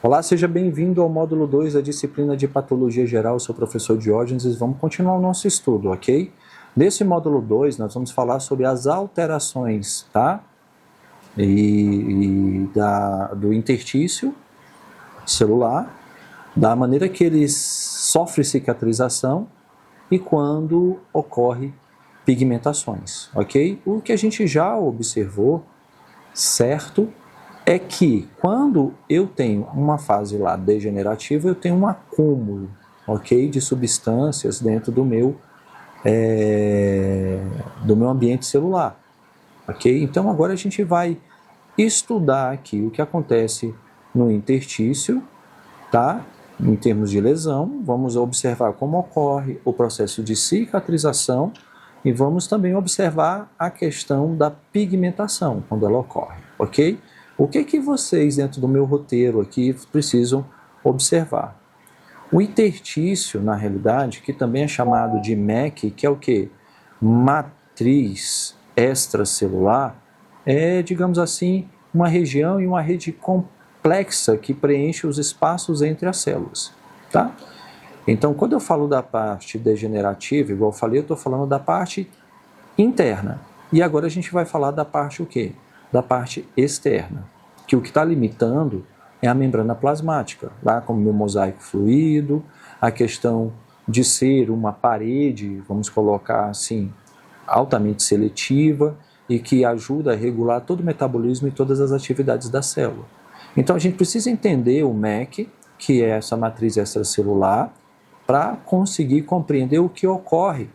Olá, seja bem-vindo ao módulo 2 da disciplina de Patologia Geral. Eu sou o professor Diógenes e vamos continuar o nosso estudo, ok? Nesse módulo 2, nós vamos falar sobre as alterações, tá? Do interstício celular, da maneira que ele sofre cicatrização e quando ocorre pigmentações, ok? O que a gente já observou, certo? É que quando eu tenho uma fase lá degenerativa, eu tenho um acúmulo, ok, de substâncias dentro do meu ambiente celular, ok? Então agora a gente vai estudar aqui o que acontece no interstício, tá? Em termos de lesão, vamos observar como ocorre o processo de cicatrização e vamos também observar a questão da pigmentação quando ela ocorre, ok? O que vocês, dentro do meu roteiro aqui, precisam observar? O interstício, na realidade, que também é chamado de MEC, que é o quê? Matriz extracelular, é, digamos assim, uma região e uma rede complexa que preenche os espaços entre as células, tá? Então, quando eu falo da parte degenerativa, igual eu falei, eu estou falando da parte interna. E agora a gente vai falar da parte o quê? Da parte externa, que o que está limitando é a membrana plasmática, lá como meu mosaico fluido, a questão de ser uma parede, vamos colocar assim, altamente seletiva e que ajuda a regular todo o metabolismo e todas as atividades da célula. Então a gente precisa entender o MEC, que é essa matriz extracelular, para conseguir compreender o que ocorre,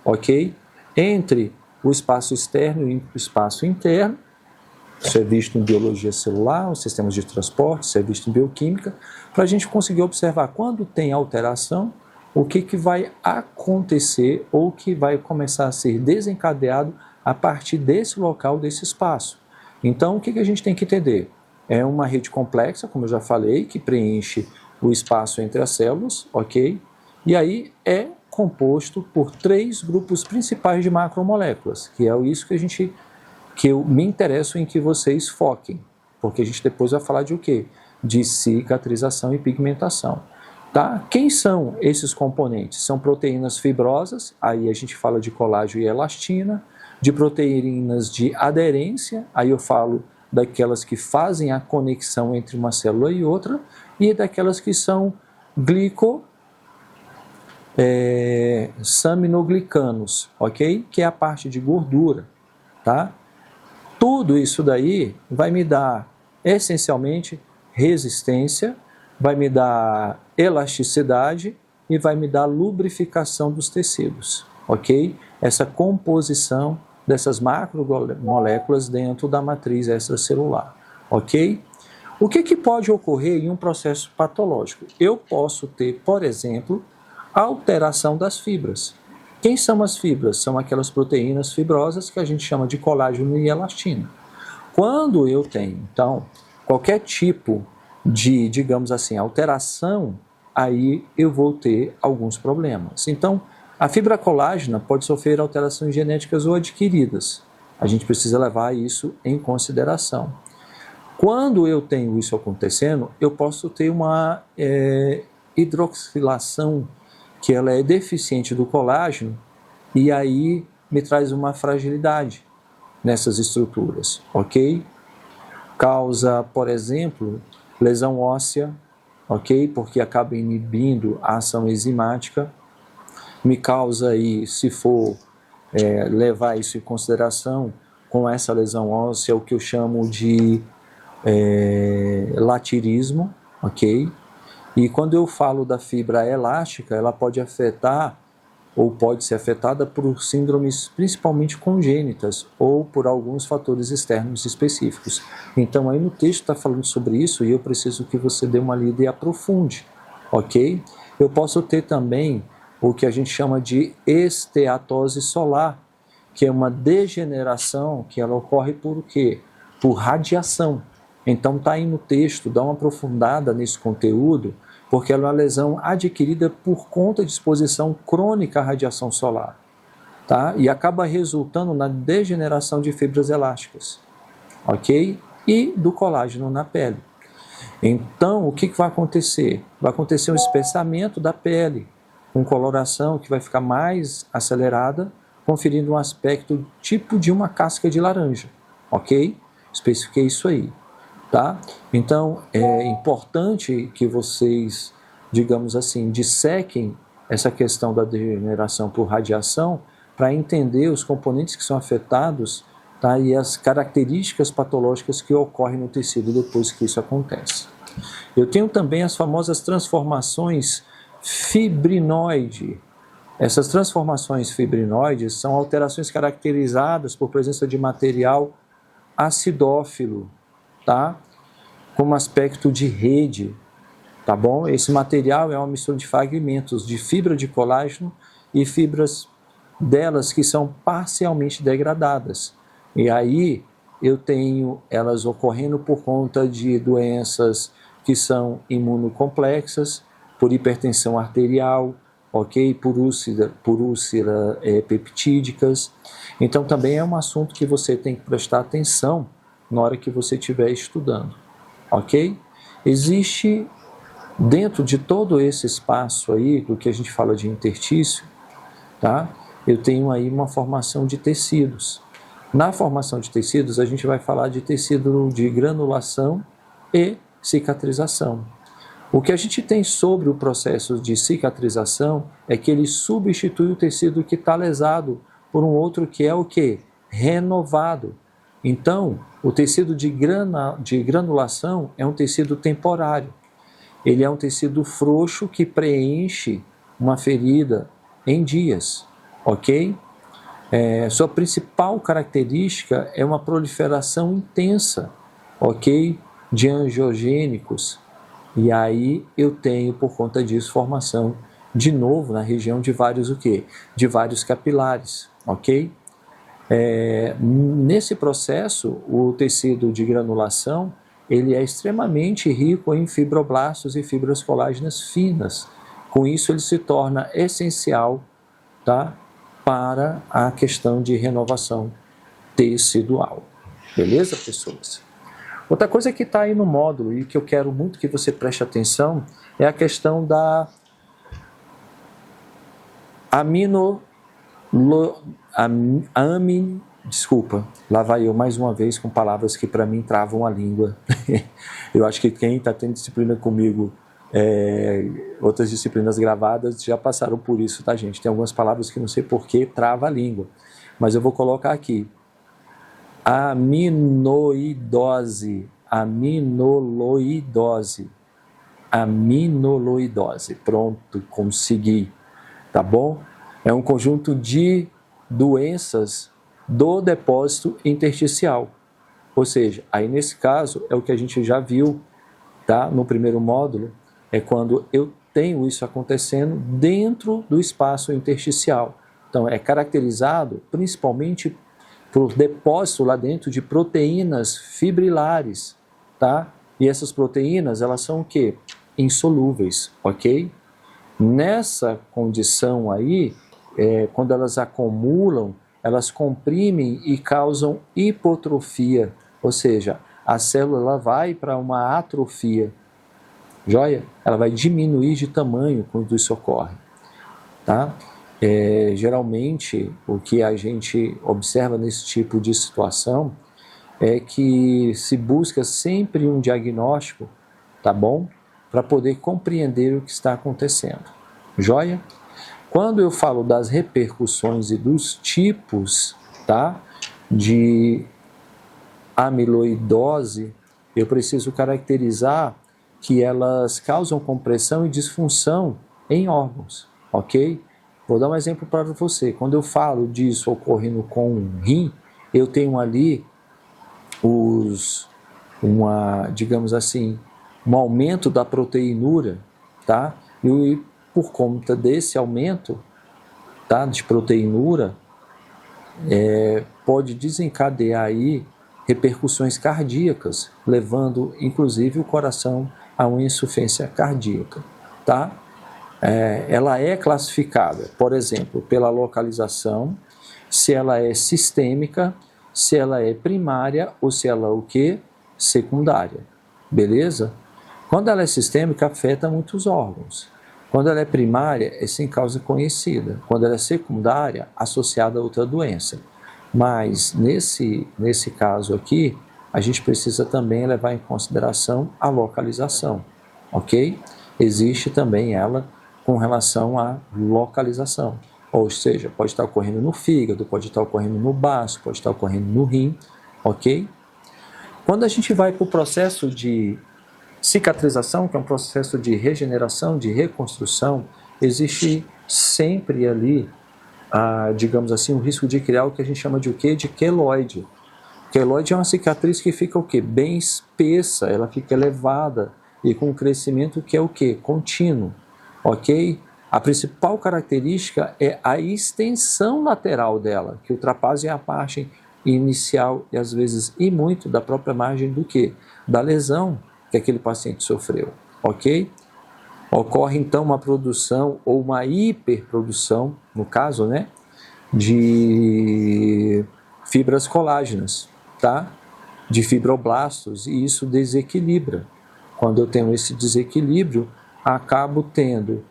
ok? Entre o espaço externo e o espaço interno. Isso é visto em biologia celular, os sistemas de transporte, isso é visto em bioquímica, para a gente conseguir observar quando tem alteração, o que vai acontecer ou que vai começar a ser desencadeado a partir desse local, desse espaço. Então, o que a gente tem que entender? É uma rede complexa, como eu já falei, que preenche o espaço entre as células, ok? E aí é composto por 3 grupos principais de macromoléculas, que é isso que eu me interesso em que vocês foquem, porque a gente depois vai falar de o quê? De cicatrização e pigmentação. Tá? Quem são esses componentes? São proteínas fibrosas, aí a gente fala de colágeno e elastina, de proteínas de aderência, aí eu falo daquelas que fazem a conexão entre uma célula e outra, e daquelas que são saminoglicanos, ok? Que é a parte de gordura, tá? Tudo isso daí vai me dar, essencialmente, resistência, vai me dar elasticidade e vai me dar lubrificação dos tecidos, ok? Essa composição dessas macromoléculas dentro da matriz extracelular, ok? O que pode ocorrer em um processo patológico? Eu posso ter, por exemplo, alteração das fibras. Quem são as fibras? São aquelas proteínas fibrosas que a gente chama de colágeno e elastina. Quando eu tenho, então, qualquer tipo de, digamos assim, alteração, aí eu vou ter alguns problemas. Então, a fibra colágena pode sofrer alterações genéticas ou adquiridas. A gente precisa levar isso em consideração. Quando eu tenho isso acontecendo, eu posso ter uma hidroxilação que ela é deficiente do colágeno e aí me traz uma fragilidade nessas estruturas, ok? Causa, por exemplo, lesão óssea, ok? Porque acaba inibindo a ação enzimática. Me causa aí, se for levar isso em consideração, com essa lesão óssea, o que eu chamo de latirismo, ok? E quando eu falo da fibra elástica, ela pode afetar ou pode ser afetada por síndromes principalmente congênitas ou por alguns fatores externos específicos. Então aí no texto está falando sobre isso e eu preciso que você dê uma lida e aprofunde, ok? Eu posso ter também o que a gente chama de esteatose solar, que é uma degeneração que ela ocorre por o quê? Por radiação. Então está aí no texto, dá uma aprofundada nesse conteúdo, porque ela é uma lesão adquirida por conta de exposição crônica à radiação solar, tá? E acaba resultando na degeneração de fibras elásticas, ok? E do colágeno na pele. Então, o que vai acontecer? Vai acontecer um espessamento da pele, com coloração que vai ficar mais acelerada, conferindo um aspecto tipo de uma casca de laranja, ok? Especifiquei isso aí, tá? Então, é importante que vocês, digamos assim, dissequem essa questão da degeneração por radiação para entender os componentes que são afetados, tá? E as características patológicas que ocorrem no tecido depois que isso acontece. Eu tenho também as famosas transformações fibrinoide. Essas transformações fibrinoides são alterações caracterizadas por presença de material acidófilo, tá? Com aspecto de rede, tá bom? Esse material é uma mistura de fragmentos de fibra de colágeno e fibras delas que são parcialmente degradadas. E aí eu tenho elas ocorrendo por conta de doenças que são imunocomplexas, por hipertensão arterial, ok? Por úlcera peptídicas. Então também é um assunto que você tem que prestar atenção na hora que você estiver estudando, ok? Existe, dentro de todo esse espaço aí, do que a gente fala de interstício, tá? Eu tenho aí uma formação de tecidos. Na formação de tecidos, a gente vai falar de tecido de granulação e cicatrização. O que a gente tem sobre o processo de cicatrização é que ele substitui o tecido que está lesado por um outro que é o quê? Renovado. Então, o tecido de granulação é um tecido temporário. Ele é um tecido frouxo que preenche uma ferida em dias, ok? Sua principal característica é uma proliferação intensa, ok? De angiogênicos. E aí eu tenho, por conta disso, formação de novo na região de vários o quê? De vários capilares, ok? Nesse processo, o tecido de granulação, ele é extremamente rico em fibroblastos e fibras colágenas finas. Com isso, ele se torna essencial, tá? Para a questão de renovação tecidual. Beleza, pessoas? Outra coisa que está aí no módulo e que eu quero muito que você preste atenção é a questão da desculpa, lá vai eu mais uma vez com palavras que para mim travam a língua. Eu acho que quem está tendo disciplina comigo, outras disciplinas gravadas, já passaram por isso, tá, gente? Tem algumas palavras que não sei por que trava a língua, mas eu vou colocar aqui. Aminoidose, pronto, consegui, tá bom? É um conjunto de doenças do depósito intersticial, ou seja, aí nesse caso é o que a gente já viu, tá? No primeiro módulo, é quando eu tenho isso acontecendo dentro do espaço intersticial. Então é caracterizado principalmente por depósito lá dentro de proteínas fibrilares, tá? E essas proteínas, elas são o quê? Insolúveis, ok? Nessa condição aí, quando elas acumulam, elas comprimem e causam hipotrofia, ou seja, a célula ela vai para uma atrofia, joia? Ela vai diminuir de tamanho quando isso ocorre, tá? Geralmente, o que a gente observa nesse tipo de situação é que se busca sempre um diagnóstico, tá bom? Para poder compreender o que está acontecendo. Joia? Quando eu falo das repercussões e dos tipos, tá? De amiloidose, eu preciso caracterizar que elas causam compressão e disfunção em órgãos, ok? Vou dar um exemplo para você. Quando eu falo disso ocorrendo com um rim, eu tenho ali digamos assim, um aumento da proteinúria, tá? E por conta desse aumento, tá, de proteinúria, pode desencadear aí repercussões cardíacas, levando inclusive o coração a uma insuficiência cardíaca, tá? Ela é classificada, por exemplo, pela localização, se ela é sistêmica, se ela é primária ou se ela é o quê? Secundária, beleza? Quando ela é sistêmica, afeta muitos órgãos. Quando ela é primária, é sem causa conhecida. Quando ela é secundária, associada a outra doença. Mas nesse caso aqui, a gente precisa também levar em consideração a localização, ok? Existe também ela com relação à localização. Ou seja, pode estar ocorrendo no fígado, pode estar ocorrendo no baço, pode estar ocorrendo no rim, ok? Quando a gente vai para o processo de cicatrização, que é um processo de regeneração, de reconstrução, existe sempre ali, digamos assim, o risco de criar o que a gente chama de o quê? De queloide. Queloide é uma cicatriz que fica o quê? Bem espessa, ela fica elevada e com um crescimento que é o quê? Contínuo, ok? A principal característica é a extensão lateral dela, que ultrapassa a parte inicial e às vezes e muito da própria margem do quê? Da lesão que aquele paciente sofreu, ok? Ocorre então uma produção ou uma hiperprodução, no caso, né, de fibras colágenas, tá? De fibroblastos, e isso desequilibra. Quando eu tenho esse desequilíbrio, acabo tendo,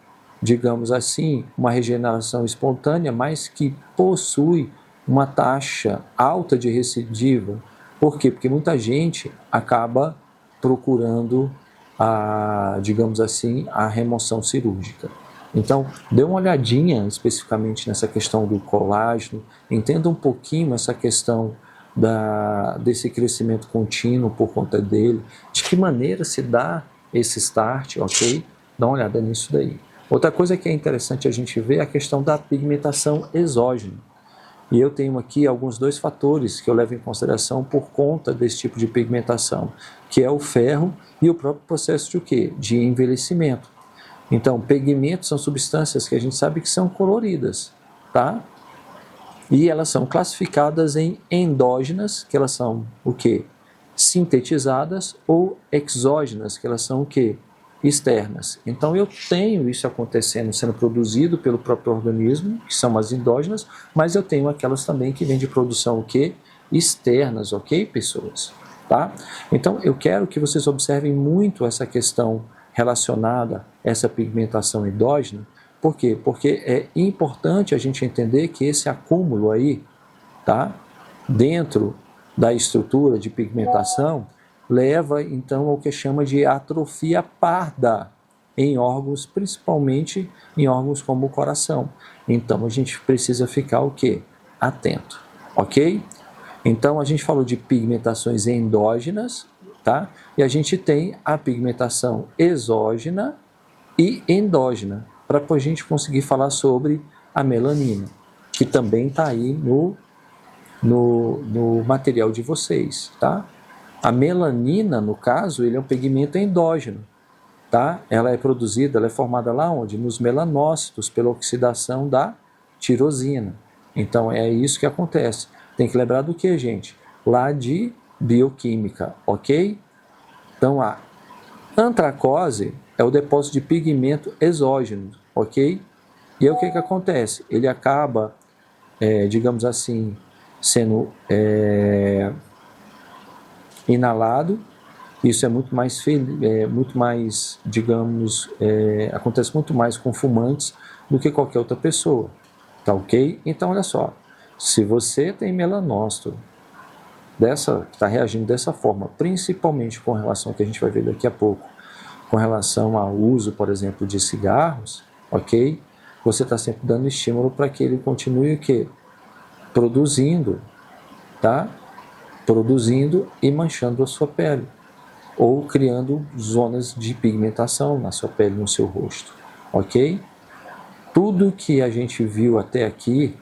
digamos assim, uma regeneração espontânea, mas que possui uma taxa alta de recidiva. Por quê? Porque muita gente acaba procurando, digamos assim, a remoção cirúrgica. Então, dê uma olhadinha especificamente nessa questão do colágeno, entenda um pouquinho essa questão desse crescimento contínuo por conta dele, de que maneira se dá esse start, ok? Dá uma olhada nisso daí. Outra coisa que é interessante a gente ver é a questão da pigmentação exógena. E eu tenho aqui dois fatores que eu levo em consideração por conta desse tipo de pigmentação, que é o ferro e o próprio processo de o quê? De envelhecimento. Então, pigmentos são substâncias que a gente sabe que são coloridas, tá? E elas são classificadas em endógenas, que elas são o quê? Sintetizadas, ou exógenas, que elas são o quê? Externas. Então eu tenho isso acontecendo, sendo produzido pelo próprio organismo, que são as endógenas, mas eu tenho aquelas também que vêm de produção o quê? Externas, ok, pessoas? Tá? Então eu quero que vocês observem muito essa questão relacionada a essa pigmentação endógena. Por quê? Porque é importante a gente entender que esse acúmulo aí, tá? Dentro da estrutura de pigmentação, leva então ao que chama de atrofia parda em órgãos, principalmente em órgãos como o coração. Então a gente precisa ficar o quê? Atento, ok? Então a gente falou de pigmentações endógenas, tá? E a gente tem a pigmentação exógena e endógena, para a gente conseguir falar sobre a melanina, que também está aí no material de vocês, tá? A melanina, no caso, ele é um pigmento endógeno, tá? Ela é produzida, ela é formada lá onde? Nos melanócitos, pela oxidação da tirosina. Então é isso que acontece. Tem que lembrar do que, gente? Lá de bioquímica, ok? Então a antracose é o depósito de pigmento exógeno, ok? E aí o que acontece? Ele acaba, digamos assim, sendo inalado. Isso é muito mais, digamos, acontece muito mais com fumantes do que qualquer outra pessoa, tá ok? Então olha só, se você tem melanócito que está reagindo dessa forma, principalmente com relação ao que a gente vai ver daqui a pouco, com relação ao uso, por exemplo, de cigarros, ok? Você está sempre dando estímulo para que ele continue o quê? Produzindo, tá? Produzindo e manchando a sua pele, ou criando zonas de pigmentação na sua pele, no seu rosto, ok? Tudo que a gente viu até aqui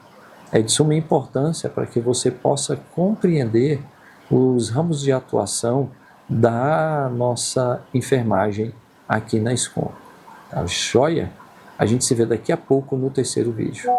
é de suma importância para que você possa compreender os ramos de atuação da nossa enfermagem aqui na SCOM. Tá joia? A gente se vê daqui a pouco no terceiro vídeo.